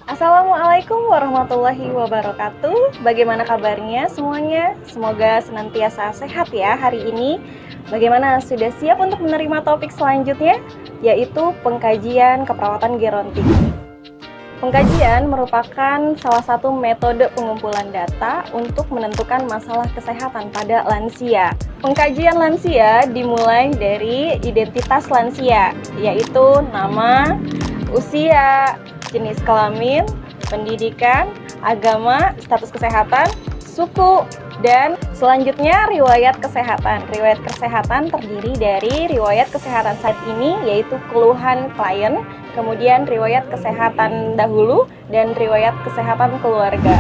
Assalamualaikum warahmatullahi wabarakatuh. Bagaimana kabarnya semuanya? Semoga senantiasa sehat ya hari ini. Bagaimana, sudah siap untuk menerima topik selanjutnya? Yaitu pengkajian keperawatan gerontik. Pengkajian merupakan salah satu metode pengumpulan data untuk menentukan masalah kesehatan pada lansia. Pengkajian lansia dimulai dari identitas lansia, yaitu nama, usia, jenis kelamin, pendidikan, agama, status kesehatan, suku, dan selanjutnya riwayat kesehatan. Riwayat kesehatan terdiri dari riwayat kesehatan saat ini, yaitu keluhan klien, kemudian riwayat kesehatan dahulu, dan riwayat kesehatan keluarga.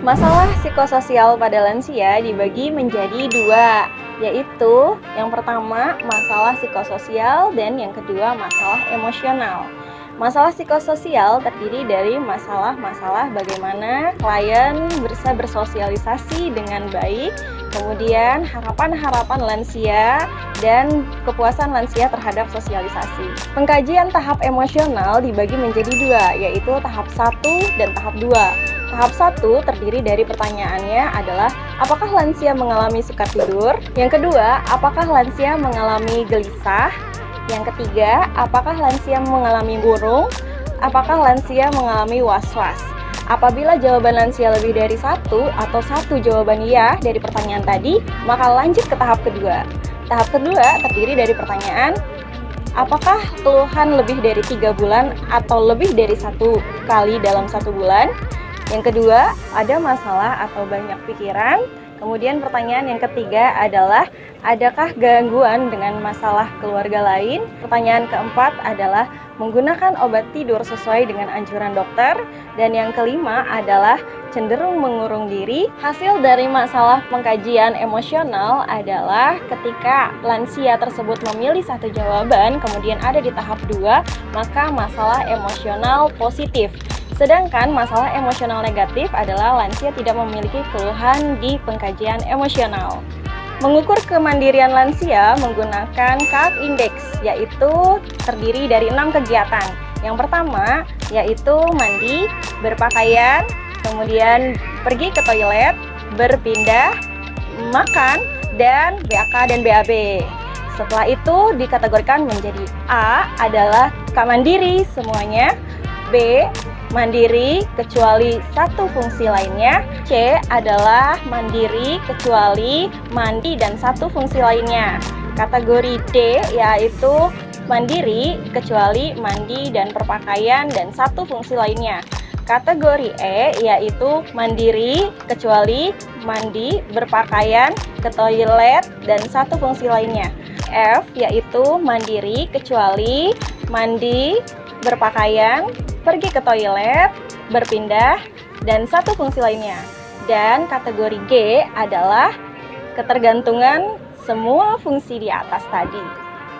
Masalah psikososial pada lansia dibagi menjadi dua, yaitu yang pertama masalah psikososial dan yang kedua masalah emosional. Masalah psikososial terdiri dari masalah-masalah bagaimana klien bisa bersosialisasi dengan baik, kemudian harapan-harapan lansia, dan kepuasan lansia terhadap sosialisasi. Pengkajian tahap emosional dibagi menjadi dua, yaitu tahap 1 dan tahap 2. Tahap 1 terdiri dari pertanyaannya adalah apakah lansia mengalami sukar tidur? Yang kedua, apakah lansia mengalami gelisah? Yang ketiga, apakah lansia mengalami murung? Apakah lansia mengalami was-was? Apabila jawaban lansia lebih dari satu atau satu jawaban iya dari pertanyaan tadi, maka lanjut ke tahap kedua. Tahap kedua terdiri dari pertanyaan, apakah keluhan lebih dari 3 bulan atau lebih dari 1 kali dalam 1 bulan? Yang kedua, ada masalah atau banyak pikiran. Kemudian pertanyaan yang ketiga adalah, adakah gangguan dengan masalah keluarga lain? Pertanyaan keempat adalah, menggunakan obat tidur sesuai dengan anjuran dokter. Dan yang kelima adalah, cenderung mengurung diri. Hasil dari masalah pengkajian emosional adalah ketika lansia tersebut memilih satu jawaban, kemudian ada di tahap 2, maka masalah emosional positif. Sedangkan masalah emosional negatif adalah lansia tidak memiliki keluhan di pengkajian emosional. Mengukur kemandirian lansia menggunakan CAP Index, yaitu terdiri dari 6 kegiatan. Yang pertama, yaitu mandi, berpakaian, kemudian pergi ke toilet, berpindah, makan, dan BAK dan BAB. Setelah itu dikategorikan menjadi A adalah mandiri semuanya, B mandiri kecuali satu fungsi lainnya, C adalah mandiri kecuali mandi dan satu fungsi lainnya. Kategori D yaitu mandiri kecuali mandi dan berpakaian dan satu fungsi lainnya. Kategori E yaitu mandiri kecuali mandi, berpakaian, ke toilet, dan satu fungsi lainnya. F yaitu mandiri kecuali mandi, berpakaian, pergi ke toilet, berpindah, dan satu fungsi lainnya. Dan kategori G adalah ketergantungan semua fungsi di atas tadi.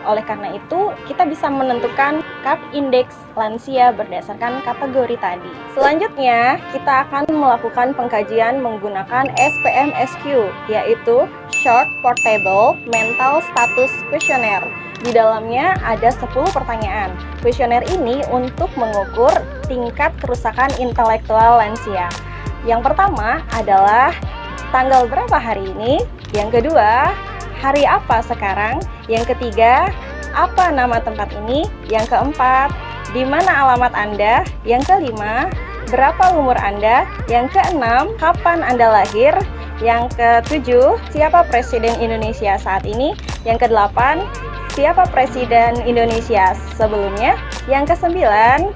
Oleh karena itu, kita bisa menentukan CAP Index lansia berdasarkan kategori tadi. Selanjutnya, kita akan melakukan pengkajian menggunakan SPMSQ, yaitu Short Portable Mental Status Questionnaire. Di dalamnya ada 10 pertanyaan. Kuesioner ini untuk mengukur tingkat kerusakan intelektual lansia. Yang pertama adalah tanggal berapa hari ini? Yang kedua, hari apa sekarang? Yang ketiga, apa nama tempat ini? Yang keempat, di mana alamat Anda? Yang kelima, berapa umur Anda? Yang keenam, kapan Anda lahir? Yang ketujuh, siapa Presiden Indonesia saat ini? Yang kedelapan, siapa Presiden Indonesia sebelumnya? Yang kesembilan,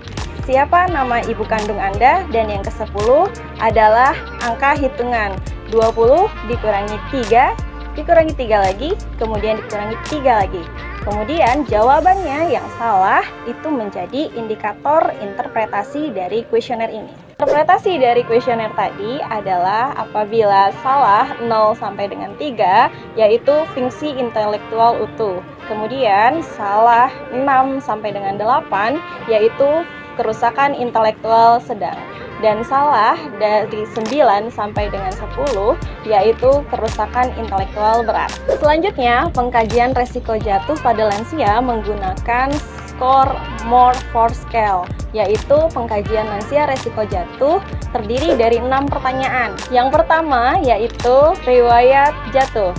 siapa nama ibu kandung Anda? Dan yang ke-10 adalah angka hitungan 20 dikurangi 3, dikurangi 3 lagi, kemudian dikurangi 3 lagi. Kemudian jawabannya yang salah itu menjadi indikator interpretasi dari kuesioner ini. Interpretasi dari kuesioner tadi adalah apabila salah 0 sampai dengan 3, yaitu fungsi intelektual utuh. Kemudian salah 6 sampai dengan 8, yaitu kerusakan intelektual sedang. dan salah dari 9 sampai dengan 10, yaitu kerusakan intelektual berat. Selanjutnya, pengkajian resiko jatuh pada lansia menggunakan Score More 4 Scale, yaitu pengkajian lansia resiko jatuh terdiri dari 6 pertanyaan. Yang pertama yaitu riwayat jatuh.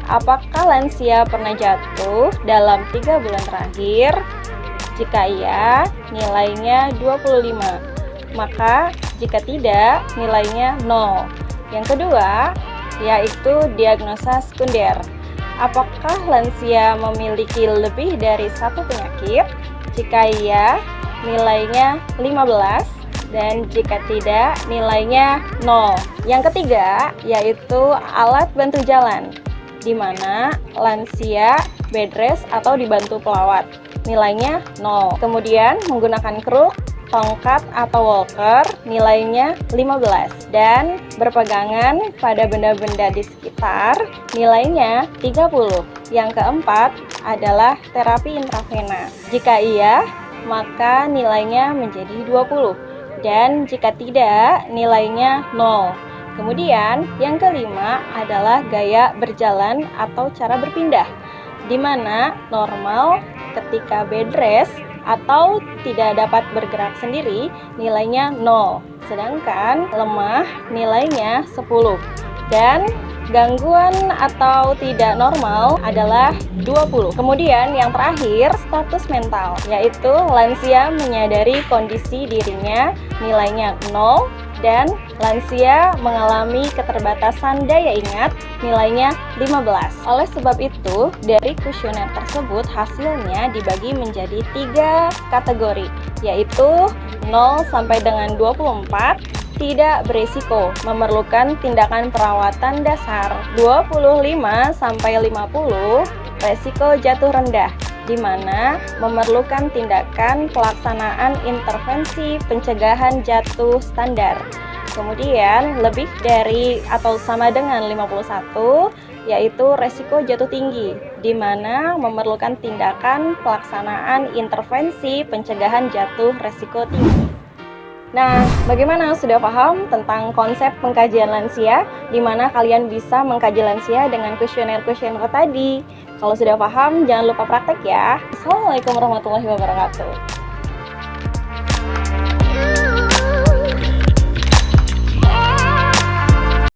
Apakah lansia pernah jatuh dalam 3 bulan terakhir? Jika iya, nilainya 25. Maka jika tidak, nilainya 0. Yang kedua, yaitu diagnosa sekunder. Apakah lansia memiliki lebih dari satu penyakit? Jika iya, nilainya 15. Dan jika tidak, nilainya 0. Yang ketiga, yaitu alat bantu jalan, di mana lansia bed rest atau dibantu pelawat. Nilainya 0. Kemudian menggunakan kruk, tongkat atau walker, nilainya 15. Dan berpegangan pada benda-benda di sekitar, nilainya 30. Yang keempat adalah terapi intravena. Jika iya, maka nilainya menjadi 20. Dan jika tidak, nilainya 0. Kemudian yang kelima adalah gaya berjalan atau cara berpindah, di mana normal ketika bed rest atau tidak dapat bergerak sendiri nilainya 0, sedangkan lemah nilainya 10, dan gangguan atau tidak normal adalah 20. Kemudian yang terakhir, status mental, yaitu lansia menyadari kondisi dirinya, nilainya 0, dan lansia mengalami keterbatasan daya ingat, nilainya 15. Oleh sebab itu, dari kuesioner tersebut hasilnya dibagi menjadi 3 kategori, yaitu 0 sampai dengan 24, tidak berisiko, memerlukan tindakan perawatan dasar. 25 sampai 50, resiko jatuh rendah, di mana memerlukan tindakan pelaksanaan intervensi pencegahan jatuh standar. Kemudian lebih dari atau sama dengan 51, yaitu resiko jatuh tinggi, di mana memerlukan tindakan pelaksanaan intervensi pencegahan jatuh resiko tinggi. Nah, bagaimana, sudah paham tentang konsep pengkajian lansia, di mana kalian bisa mengkaji lansia dengan kuesioner-kuesioner tadi? Kalau sudah paham, jangan lupa praktek ya. Assalamualaikum warahmatullahi wabarakatuh.